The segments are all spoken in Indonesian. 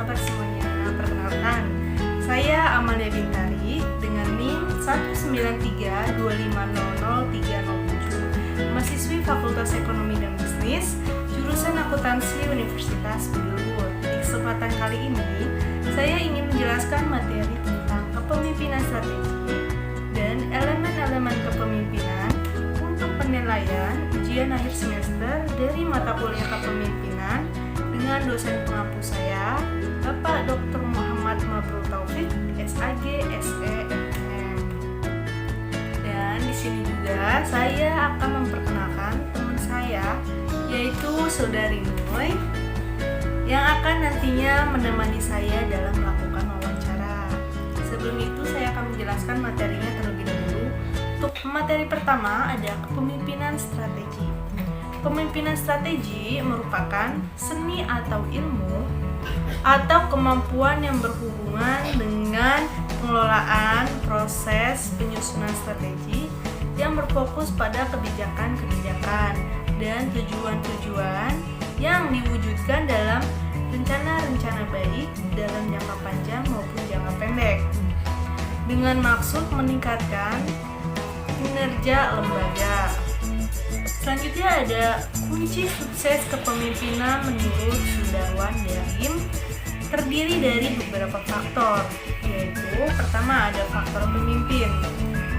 kabar semuanya? Perkenalkan, saya Amalia Bintari dengan NIM 19325003007, mahasiswi Fakultas Ekonomi dan Bisnis, jurusan Akuntansi Universitas Budilluhur. Di kesempatan kali ini, saya ingin menjelaskan materi tentang kepemimpinan strategi dan elemen-elemen kepemimpinan untuk penilaian ujian akhir semester dari mata kuliah kepemimpinan dengan dosen pengampu saya, Bapak Dr. Muhammad Mabrur Taufik, SAG, SE, MM. Dan di sini juga saya akan memperkenalkan teman saya, yaitu Saudari Nuy, yang akan nantinya menemani saya dalam melakukan wawancara. Sebelum itu saya akan menjelaskan materinya terlebih dahulu. Untuk materi pertama ada kepemimpinan strategi. Kepemimpinan strategi merupakan seni atau ilmu atau kemampuan yang berhubungan dengan pengelolaan proses penyusunan strategi yang berfokus pada kebijakan-kebijakan dan tujuan-tujuan yang diwujudkan dalam rencana-rencana baik dalam jangka panjang maupun jangka pendek dengan maksud meningkatkan kinerja lembaga. Selanjutnya ada kunci sukses kepemimpinan menurut Sudarwan Darim, terdiri dari beberapa faktor, yaitu pertama ada faktor pemimpin.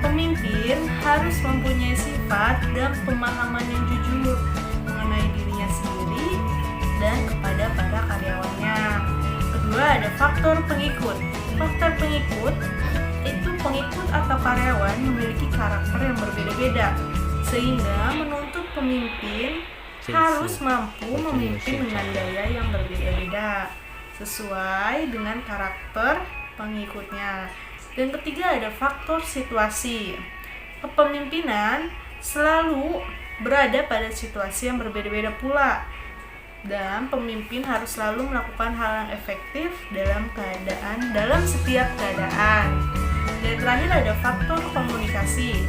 Pemimpin harus mempunyai sifat dan pemahaman yang jujur mengenai dirinya sendiri dan kepada para karyawannya. Kedua ada faktor pengikut. Faktor pengikut itu pengikut atau karyawan memiliki karakter yang berbeda-beda, sehingga menuntut pemimpin harus mampu memimpin dengan gaya yang berbeda-beda sesuai dengan karakter pengikutnya. Dan ketiga ada faktor situasi. Kepemimpinan selalu berada pada situasi yang berbeda-beda pula, dan pemimpin harus selalu melakukan hal yang efektif dalam setiap keadaan. Dan terakhir ada faktor komunikasi.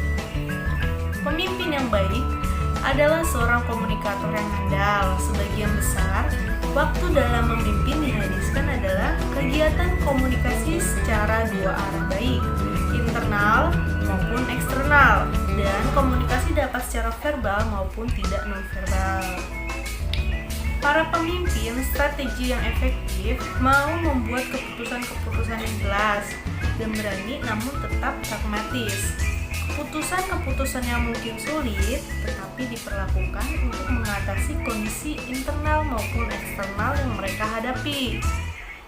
Pemimpin yang baik adalah seorang komunikator yang handal. Sebagian besar waktu dalam memimpin dihabiskan adalah kegiatan komunikasi secara dua arah, baik internal maupun eksternal, dan komunikasi dapat secara verbal maupun tidak nonverbal. Para pemimpin strategi yang efektif mau membuat keputusan-keputusan yang jelas dan berani namun tetap pragmatis. Keputusan-keputusan yang mungkin sulit tetapi diperlakukan untuk mengatasi kondisi internal maupun eksternal yang mereka hadapi.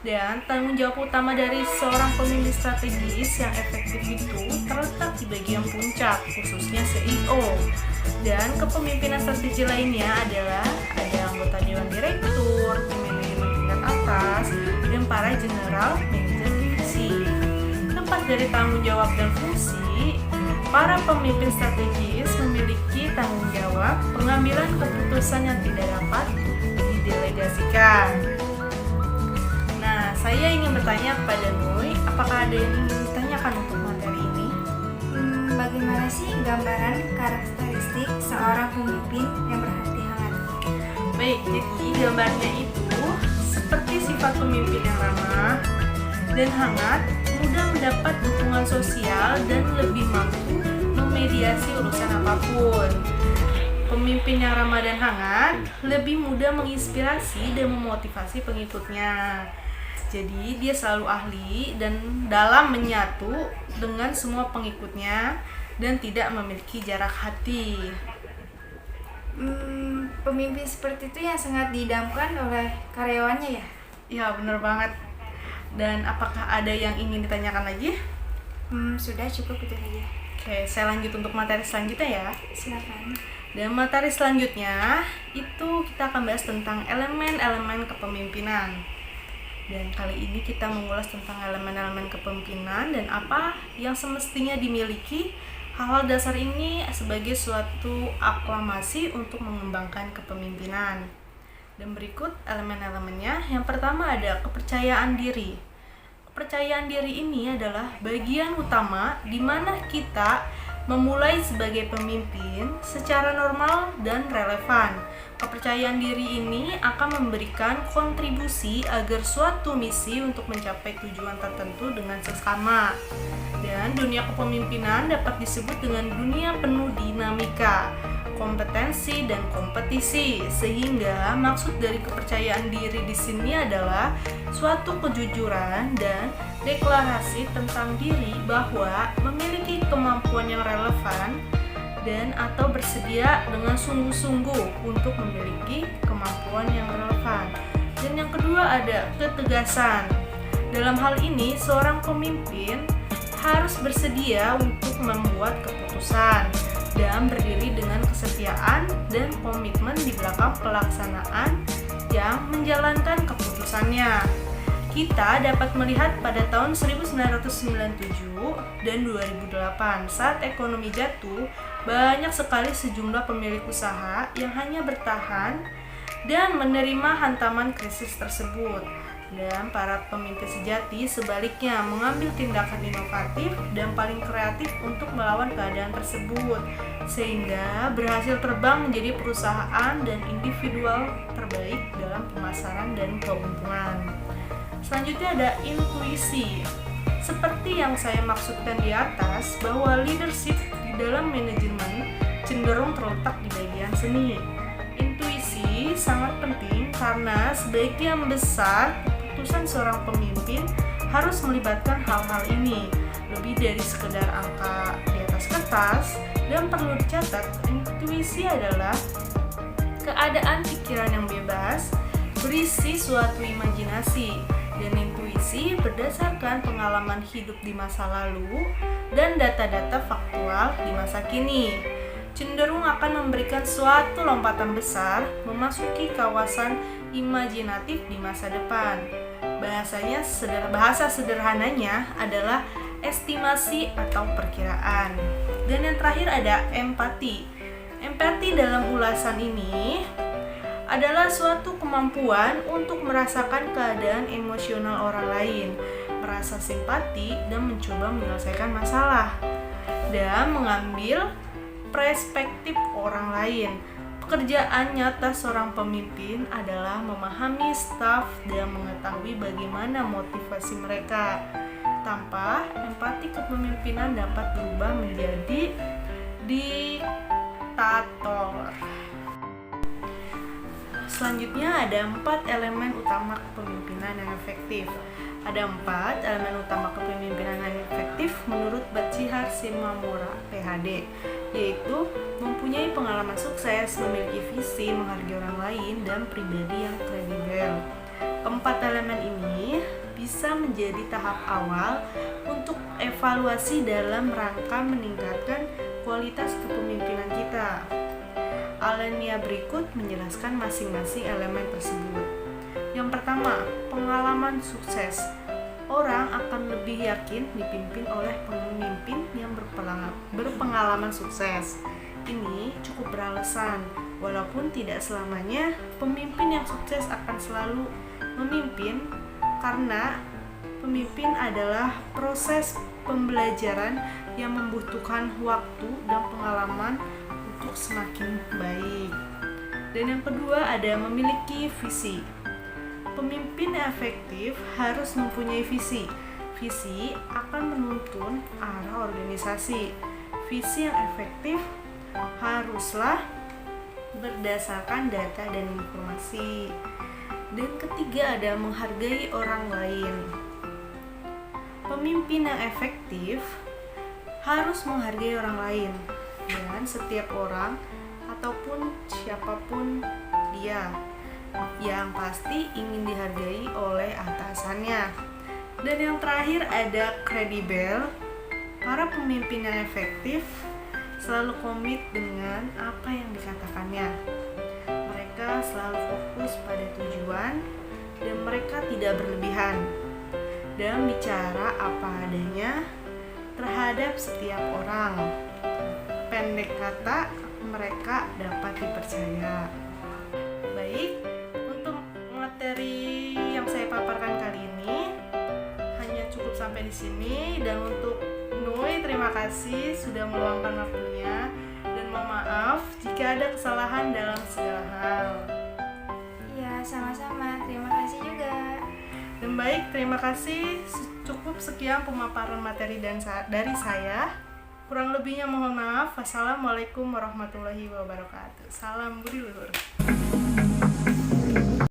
Dan tanggung jawab utama dari seorang pemimpin strategis yang efektif itu terletak di bagian puncak, khususnya CEO. Dan kepemimpinan strategi lainnya adalah ada anggota dewan direktur, tim manajemen tingkat atas, dan para general manager divisi. Lepas dari tanggung jawab dan fungsi, para pemimpin strategis memiliki tanggung jawab pengambilan keputusan yang tidak dapat didelegasikan. Nah, saya ingin bertanya kepada Nuy, apakah ada yang ingin ditanyakan untuk materi ini? Bagaimana sih gambaran karakteristik seorang pemimpin yang berhati hangat? Baik, jadi gambarnya itu seperti sifat pemimpin yang ramah dan hangat, mudah mendapat dukungan sosial dan lebih mampu memediasi urusan apapun. Pemimpin yang ramah dan hangat lebih mudah menginspirasi dan memotivasi pengikutnya. Jadi dia selalu ahli dan dalam menyatu dengan semua pengikutnya dan tidak memiliki jarak hati. Pemimpin seperti itu yang sangat didamkan oleh karyawannya ya? Ya, benar banget. Dan apakah ada yang ingin ditanyakan lagi? Sudah cukup itu saja. Oke, saya lanjut untuk materi selanjutnya ya. Silakan. Dan materi selanjutnya itu kita akan bahas tentang elemen-elemen kepemimpinan. Dan kali ini kita mengulas tentang elemen-elemen kepemimpinan dan apa yang semestinya dimiliki. Hal-hal dasar ini sebagai suatu aklamasi untuk mengembangkan kepemimpinan. Dan berikut elemen-elemennya. Yang pertama ada kepercayaan diri. Kepercayaan diri ini adalah bagian utama di mana kita memulai sebagai pemimpin secara normal dan relevan. Kepercayaan diri ini akan memberikan kontribusi agar suatu misi untuk mencapai tujuan tertentu dengan seksama. Dan dunia kepemimpinan dapat disebut dengan dunia penuh dinamika, kompetensi, dan kompetisi. Sehingga maksud dari kepercayaan diri di sini adalah suatu kejujuran dan deklarasi tentang diri bahwa memiliki kemampuan yang relevan dan atau bersedia dengan sungguh-sungguh untuk memiliki kemampuan yang relevan. Dan yang kedua ada ketegasan. Dalam hal ini, seorang pemimpin harus bersedia untuk membuat keputusan dan berdiri dengan kesetiaan dan komitmen di belakang pelaksanaan yang menjalankan keputusannya. Kita dapat melihat pada tahun 1997 dan 2008 saat ekonomi jatuh, banyak sekali sejumlah pemilik usaha yang hanya bertahan dan menerima hantaman krisis tersebut. Dan para pemimpin sejati sebaliknya mengambil tindakan inovatif dan paling kreatif untuk melawan keadaan tersebut, sehingga berhasil terbang menjadi perusahaan dan individual terbaik dalam pemasaran dan keuntungan. Selanjutnya ada intuisi. Seperti yang saya maksudkan di atas, bahwa leadership di dalam manajemen cenderung terletak di bagian seni. Intuisi sangat penting karena sebagian besar keputusan seorang pemimpin harus melibatkan hal-hal ini. Lebih dari sekedar angka di atas kertas, dan perlu dicatat, intuisi adalah keadaan pikiran yang bebas, berisi suatu imajinasi. Dan intuisi berdasarkan pengalaman hidup di masa lalu dan data-data faktual di masa kini, cenderung akan memberikan suatu lompatan besar memasuki kawasan imajinatif di masa depan. Bahasa sederhananya adalah estimasi atau perkiraan. Dan yang terakhir ada empati. Empati dalam ulasan ini adalah suatu kemampuan untuk merasakan keadaan emosional orang lain, merasa simpati dan mencoba menyelesaikan masalah, dan mengambil perspektif orang lain. Pekerjaan nyata seorang pemimpin adalah memahami staf dan mengetahui bagaimana motivasi mereka. Tanpa empati, kepemimpinan dapat berubah menjadi diktator. Selanjutnya ada 4 elemen utama kepemimpinan yang efektif. Ada 4 elemen utama kepemimpinan yang efektif menurut Bachihar Shimamura, PhD, yaitu mempunyai pengalaman sukses, memiliki visi, menghargai orang lain, dan pribadi yang kredibel. Keempat elemen ini bisa menjadi tahap awal untuk evaluasi dalam rangka meningkatkan kualitas kepemimpinan kita. Alinea berikut menjelaskan masing-masing elemen tersebut. Yang pertama, pengalaman sukses. Orang akan lebih yakin dipimpin oleh pemimpin yang berpengalaman sukses. Ini cukup beralasan, walaupun tidak selamanya pemimpin yang sukses akan selalu memimpin, karena pemimpin adalah proses pembelajaran yang membutuhkan waktu dan pengalaman untuk semakin baik. Dan yang kedua ada memiliki visi. Pemimpin efektif harus mempunyai visi. Visi akan menuntun arah organisasi. Visi yang efektif haruslah berdasarkan data dan informasi. Dan ketiga ada menghargai orang lain. Pemimpin yang efektif harus menghargai orang lain, dan setiap orang ataupun siapapun dia, yang pasti ingin dihargai oleh atasannya. Dan yang terakhir ada kredibel. Para pemimpin yang efektif selalu komit dengan apa yang dikatakannya. Mereka selalu fokus pada tujuan dan mereka tidak berlebihan dalam bicara apa adanya terhadap setiap orang. Pendek kata, mereka dapat dipercaya. Baik, untuk materi yang saya paparkan kali ini hanya cukup sampai di sini, dan untuk Nui, terima kasih sudah meluangkan waktunya dan mohon maaf jika ada kesalahan dalam segala hal. Iya, sama-sama. Terima kasih juga. Dan baik, terima kasih. Cukup sekian pemaparan materi dari saya. Kurang lebihnya mohon maaf. Wassalamualaikum warahmatullahi wabarakatuh. Salam budi luhur.